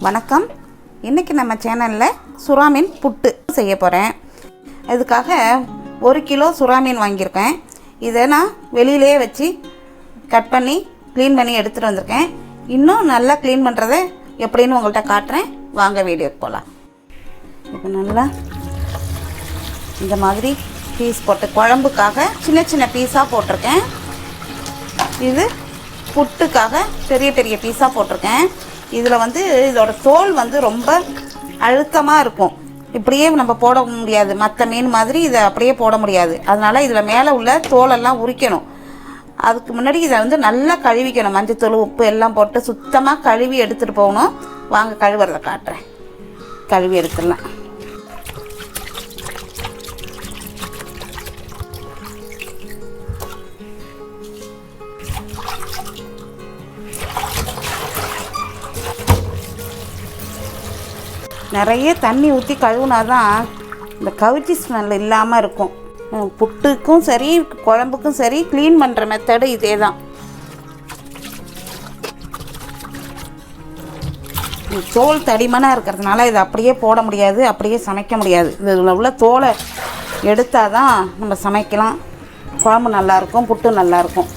வணக்கம். இன்றைக்கி நம்ம சேனலில் சுறா மீன் புட்டு செய்ய போகிறேன். இதுக்காக 1 கிலோ சுறா மீன் வாங்கியிருக்கேன். இதை நான் வெளியிலே வச்சு கட் பண்ணி க்ளீன் பண்ணி எடுத்துகிட்டு வந்திருக்கேன். இன்னும் நல்லா க்ளீன் பண்ணுறதை எப்படின்னு உங்கள்கிட்ட காட்டுறேன். வாங்க வீடியோக்கு போகலாம். இப்போ நல்லா இந்த மாதிரி பீஸ் போட்டு குழம்புக்காக சின்ன சின்ன பீஸாக போட்டிருக்கேன். இது புட்டுக்காக பெரிய பெரிய பீஸாக போட்டிருக்கேன். இதில் இதோட தோல் ரொம்ப அழுத்தமாக இருக்கும். இப்படியே நம்ம போட முடியாது, மற்ற மீன் மாதிரி இதை அப்படியே போட முடியாது. அதனால் இதில் மேலே உள்ள தோலெல்லாம் உரிக்கணும். அதுக்கு முன்னாடி இதை நல்லா கழுவிக்கணும். மஞ்சத்தூள் உப்பு எல்லாம் போட்டு சுத்தமாக கழுவி எடுத்துகிட்டு போகணும். வாங்க கழுவுறதை காட்டுறேன். கழுவி எடுத்துடலாம். நிறைய தண்ணி ஊற்றி கழுவுனா தான் இந்த கவுச்சி ஸ்மெல் இல்லாமல் இருக்கும். புட்டுக்கும் சரி குழம்புக்கும் சரி க்ளீன் பண்ணுற மெத்தடு இதே தான். தோல் தடிமனாக இருக்கிறதுனால இதை அப்படியே போட முடியாது, அப்படியே சமைக்க முடியாது. இதில் உள்ள தோலை எடுத்தால் தான் நம்ம சமைக்கலாம். குழம்பு நல்லாயிருக்கும், புட்டு நல்லாயிருக்கும்.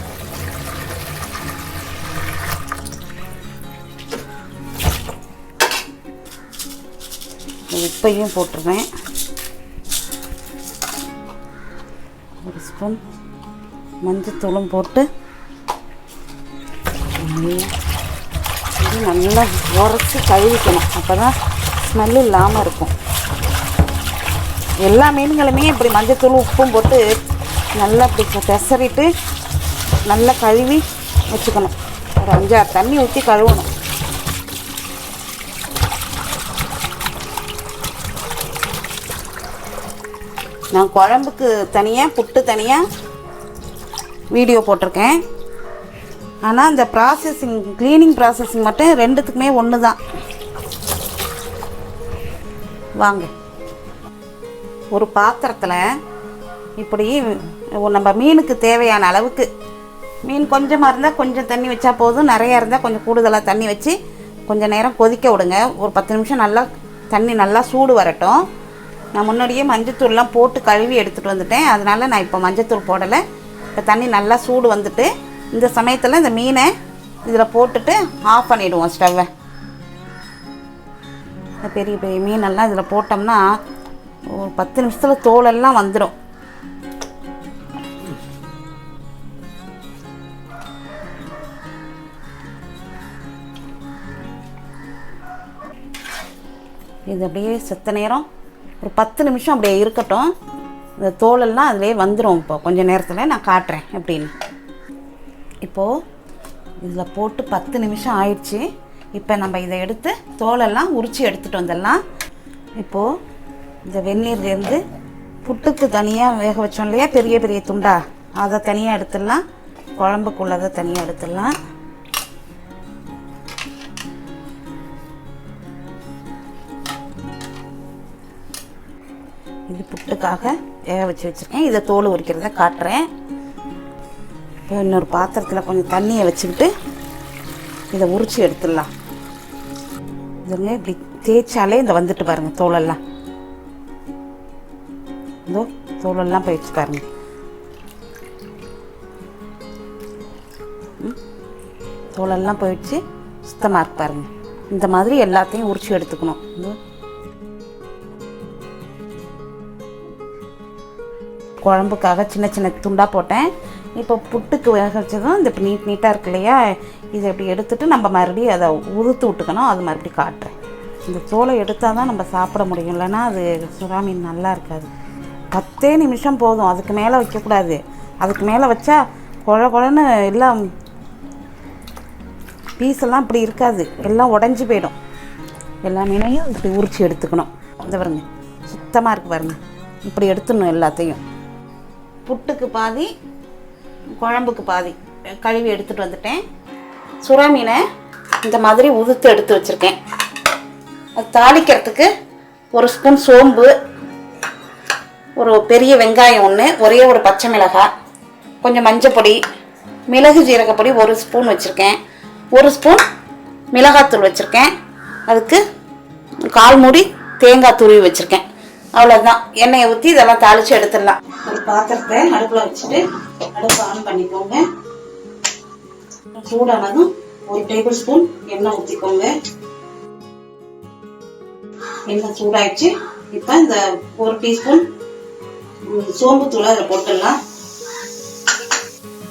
உப்பையும் போட்டுருவேன். 1 ஸ்பூன் மஞ்சத்தூளும் போட்டு நல்லா உரைச்சி கழுவிக்கணும். அப்போ தான் ஸ்மெல் இல்லாமல் இருக்கும். எல்லா மீன்களுமே இப்படி மஞ்சத்தூளும் உப்பும் போட்டு நல்லா இப்படி பெசறிட்டு நல்லா கழுவி வச்சுக்கணும். ஒரு 5-6 தண்ணி ஊற்றி கழுவணும். நான் குழம்புக்கு தனியாக புட்டு தனியாக வீடியோ போட்டிருக்கேன். ஆனால் இந்த ப்ராசஸிங் க்ளீனிங் ப்ராசஸிங் மட்டும் ரெண்டுத்துக்குமே ஒன்று தான். வாங்க, ஒரு பாத்திரத்தில் இப்படி நம்ம மீனுக்கு தேவையான அளவுக்கு, மீன் கொஞ்சமாக இருந்தால் கொஞ்சம் தண்ணி வச்சா போதும், நிறையா இருந்தால் கொஞ்சம் கூடுதலாக தண்ணி வச்சு கொஞ்சம் நேரம் கொதிக்க விடுங்க. ஒரு 10 நிமிஷம் நல்லா தண்ணி நல்லா சூடு வரட்டும். நான் முன்னாடியே மஞ்சத்தூள்லாம் போட்டு கழுவி எடுத்துகிட்டு வந்துட்டேன். அதனால் நான் இப்போ மஞ்சத்தூள் போடலை. இப்போ தண்ணி நல்லா சூடு வந்துட்டு இந்த சமயத்தில் இந்த மீனை இதில் போட்டுட்டு ஆஃப் பண்ணிவிடுவோம் ஸ்டவ்வை. இந்த பெரிய பெரிய மீனெல்லாம் இதில் போட்டோம்னா ஒரு 10 நிமிஷத்தில் தோலெல்லாம் வந்துடும். இது அப்படியே செத்த நேரம் ஒரு 10 நிமிஷம் அப்படியே இருக்கட்டும். இந்த தோலெல்லாம் அதிலே வந்துடும். இப்போ கொஞ்சம் நேரத்தில் நான் காட்டுறேன் எப்படின்னு. இப்போது இதில் போட்டு 10 நிமிஷம் ஆயிடுச்சு. இப்போ நம்ம இதை எடுத்து தோலெல்லாம் உரித்து எடுத்துகிட்டு வந்துடலாம். இப்போது இந்த வெந்நீர்லேருந்து புட்டுக்கு தனியாக வேக வச்சோம் இல்லையா பெரிய பெரிய துண்டா, அதை தனியாக எடுத்துடலாம். குழம்புக்குள்ளதை தனியாக எடுத்துடலாம். இது புட்டுக்காக வேக வச்சுருக்கேன். இதை தோல் உரிக்கிறத காட்டுறேன். இப்போ இன்னொரு பாத்திரத்தில் கொஞ்சம் தண்ணியை வச்சுக்கிட்டு இதை உரித்து எடுத்துடலாம். இதுங்க இப்படி தேய்ச்சாலே இந்த வந்துட்டு பாருங்கள் தோலெல்லாம். இதோ தோலெல்லாம் போயிடுச்சு பாருங்கள். தோலெல்லாம் போயிடுச்சு, சுத்தமாக இருக்கு பாருங்கள். இந்த மாதிரி எல்லாத்தையும் உரித்து எடுத்துக்கணும். இதோ குழம்புக்காக சின்ன சின்ன துண்டாக போட்டேன். இப்போ புட்டுக்கு வேக வச்சதும் இந்த நீட்டாக இருக்கு இல்லையா, இதை இப்படி எடுத்துகிட்டு நம்ம மறுபடியும் அதை உதுத்து விட்டுக்கணும். அது மறுபடியும் காட்டுறேன். இந்த தோலை எடுத்தால் தான் நம்ம சாப்பிட முடியும், இல்லைன்னா அது சுறா மீன் நல்லா இருக்காது. 10 நிமிஷம் போதும், அதுக்கு மேலே வைக்கக்கூடாது. அதுக்கு மேலே வச்சா குழன்னு எல்லாம் பீஸெல்லாம் இப்படி இருக்காது, எல்லாம் உடஞ்சி போயிடும். எல்லா மீனையும் இப்படி உரித்து எடுத்துக்கணும். இந்த பாருங்க சுத்தமாக இருக்குது பாருங்கள். இப்படி எடுத்துடணும் எல்லாத்தையும். புட்டுக்கு பாதி குழம்புக்கு பாதி கழுவி எடுத்துகிட்டு வந்துட்டேன். சுறா மீனை இந்த மாதிரி உதுத்து எடுத்து வச்சுருக்கேன். அது தாளிக்கிறதுக்கு 1 ஸ்பூன் சோம்பு, ஒரு பெரிய வெங்காயம் 1, ஒரே ஒரு பச்சை மிளகாய், கொஞ்சம் மஞ்சப்பொடி, மிளகு ஜீரகப்பொடி 1 ஸ்பூன் வச்சுருக்கேன். 1 ஸ்பூன் மிளகாத்தூள் வச்சுருக்கேன். அதுக்கு 1/4 மூடி தேங்காய் துருவி வச்சுருக்கேன். அவ்வளோதான். எண்ணெயை ஊற்றி இதெல்லாம் தாளித்து எடுத்துடலாம். ஒரு பாத்திரத்தை அடுப்பில் வச்சுட்டு அடுப்பை ஆன் பண்ணிக்கோங்க. சூடானதும் 1 டேபிள் ஸ்பூன் எண்ணெய் ஊற்றிக்கோங்க. எண்ணெய் சூடாயிடுச்சு. இப்போ இந்த 1 டீஸ்பூன் சோம்புத்தூளை அதில் போட்டுடலாம்.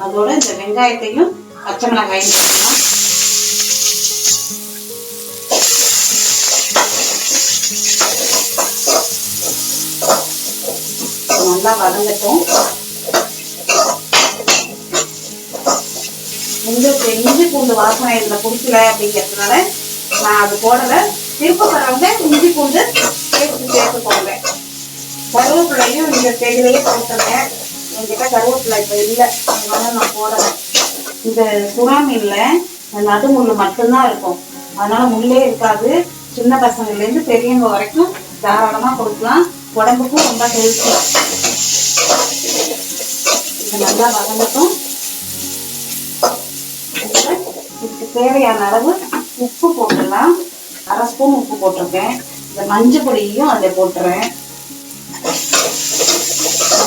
அதோட இந்த வெங்காயத்தையும் பச்சை மிளகாயும் போட்டுடலாம். நல்லா வதங்கட்டும். உங்களுக்கு இஞ்சி பூண்டு வாசனை இதில் பிடிக்கல அப்படிங்கிறதுனால நான் அது போடலை. விருப்பப்படுறவங்க இஞ்சி பூண்டு சேர்த்துக்கோங்க. கருவேப்பிலையும் இந்த தேயிலையே போட்டுருங்க. என்கிட்ட கருவேப்பிலை இப்போ இல்லை, அதனால நான் போடலை. இந்த சுறா மீனில் நடுமுள்ளு மட்டும்தான் இருக்கும், அதனால முள்ளே இருக்காது. சின்ன பசங்கள்லேருந்து பெரியவங்க வரைக்கும் தாராளமாக கொடுக்கலாம். உடம்புக்கும் ரொம்ப ஹெல்த்தி. இது நல்லா வதங்கட்டும். இதுக்கு தேவையான அளவு உப்பு போட்டுடலாம். 1/2 ஸ்பூன் உப்பு போட்டிருக்கேன். இந்த மஞ்சள் பொடியையும் அதில் போட்டுறேன்.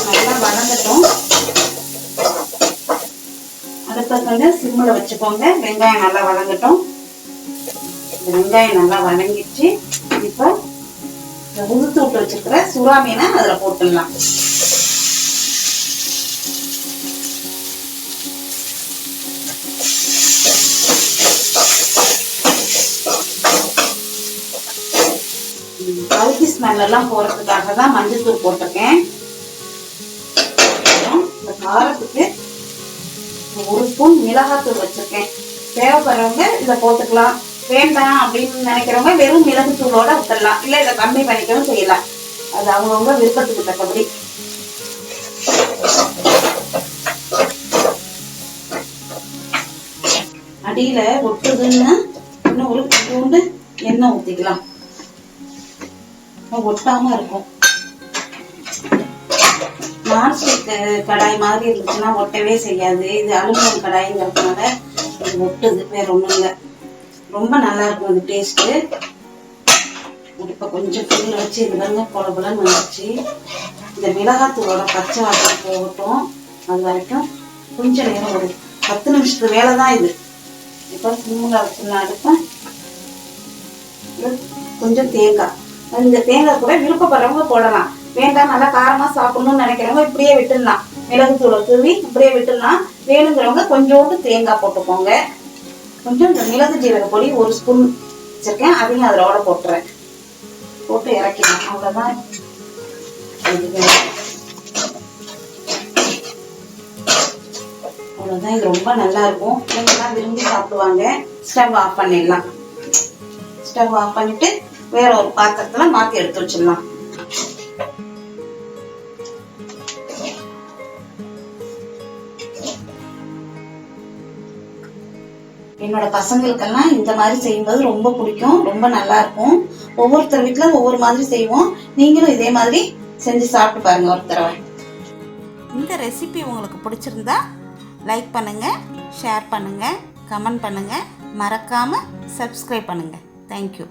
நல்லா வதங்கட்டும். அடுப்பை கொஞ்சம் சிம்மில் வச்சுக்கோங்க. வெங்காயம் நல்லா வதங்கட்டும். இந்த வெங்காயம் நல்லா வதங்கிடுச்சு. இப்போ இந்த உதுத்து விட்டு வச்சுருக்கிற சுறா மீனை அதில் போட்டுடலாம். கவுச்சி ஸ்மெல் எல்லாம் போறதுக்காக தான் மஞ்சள் தூள் போட்டிருக்கேன். இந்த காரத்துக்கு 1 ஸ்பூன் மிளகாத்தூள் வச்சிருக்கேன். தேவைப்படுறவங்க இதை போட்டுக்கலாம். வேண்டாம் அப்படின்னு நினைக்கிறவங்க வெறும் மிளகு தூளோட விட்டுடலாம். இல்லை இதை கம்மி பண்ணிக்கவும் செய்யலாம். அது அவங்கவுங்க விருப்பத்துக்கு தக்கபடி. அடியில ஒட்டுதுன்னா இன்னும் ஒரு கொஞ்சோண்டு எண்ணெய் ஊற்றிக்கலாம். ஒட்டாம இருக்கும். நான்ஸ்டிக் கடாய் மாதிரி இருந்துச்சுன்னா ஒட்டவே செய்யாது. இது அலுமினியம் கடாய்ங்கிறதுனால இது ஒட்டுது, வேற ஒன்றும் இல்லை. ரொம்ப நல்லா இருக்கும் இது டேஸ்ட்டு. இப்போ கொஞ்சம் புளியில் வச்சு இது பாருங்க பொலபொலன்னு வந்துச்சு. இந்த மிளகாத்தூளோட பச்சை வாசனை போகட்டும். அது வரைக்கும் கொஞ்சம் நேரம் ஒரு 10 நிமிஷத்துக்கு வேலை தான் இது. இப்போ சிம்மில் வச்சுலாம் அடுப்பேன். கொஞ்சம் தேங்காய், இந்த தேங்காய் கூட விருப்பப்படுறவங்க போடலாம். வேண்டாம் நல்லா காரமாக சாப்பிடணும்னு நினைக்கிறவங்க இப்படியே விட்டுடலாம். மிளகுத்தூளை தூவி இப்படியே விட்டுடலாம். வேணுங்கிறவங்க கொஞ்சோண்டு தேங்காய் போட்டுக்கோங்க. கொஞ்சம் இந்த மிளகு ஜீரக பொடி 1 ஸ்பூன் வச்சுருக்கேன், அதையும் அதோட போட்டுறேன். போட்டு இறக்கிடலாம். அவ்வளோதான். அவ்வளோதான். இது ரொம்ப நல்லா இருக்கும். பிள்ளைங்கலாம் விரும்பி சாப்பிடுவாங்க. ஸ்டவ் ஆஃப் பண்ணிடலாம். ஸ்டவ் ஆஃப் பண்ணிட்டு வேற ஒரு பாத்திரத்துல மாத்தி எடுத்து வச்சிடலாம். என்னோட பசங்களுக்கெல்லாம் இந்த மாதிரி செய்யும்போது ரொம்ப பிடிக்கும், ரொம்ப நல்லா இருக்கும். ஒவ்வொருத்தர் வீட்டுல ஒவ்வொரு மாதிரி செய்வோம். நீங்களும் இதே மாதிரி செஞ்சு சாப்பிட்டு பாருங்க ஒரு தடவை. இந்த ரெசிபி உங்களுக்கு பிடிச்சிருந்தா லைக் பண்ணுங்க, ஷேர் பண்ணுங்க, கமெண்ட் பண்ணுங்க, மறக்காம சப்ஸ்கிரைப் பண்ணுங்க. தேங்க்யூ.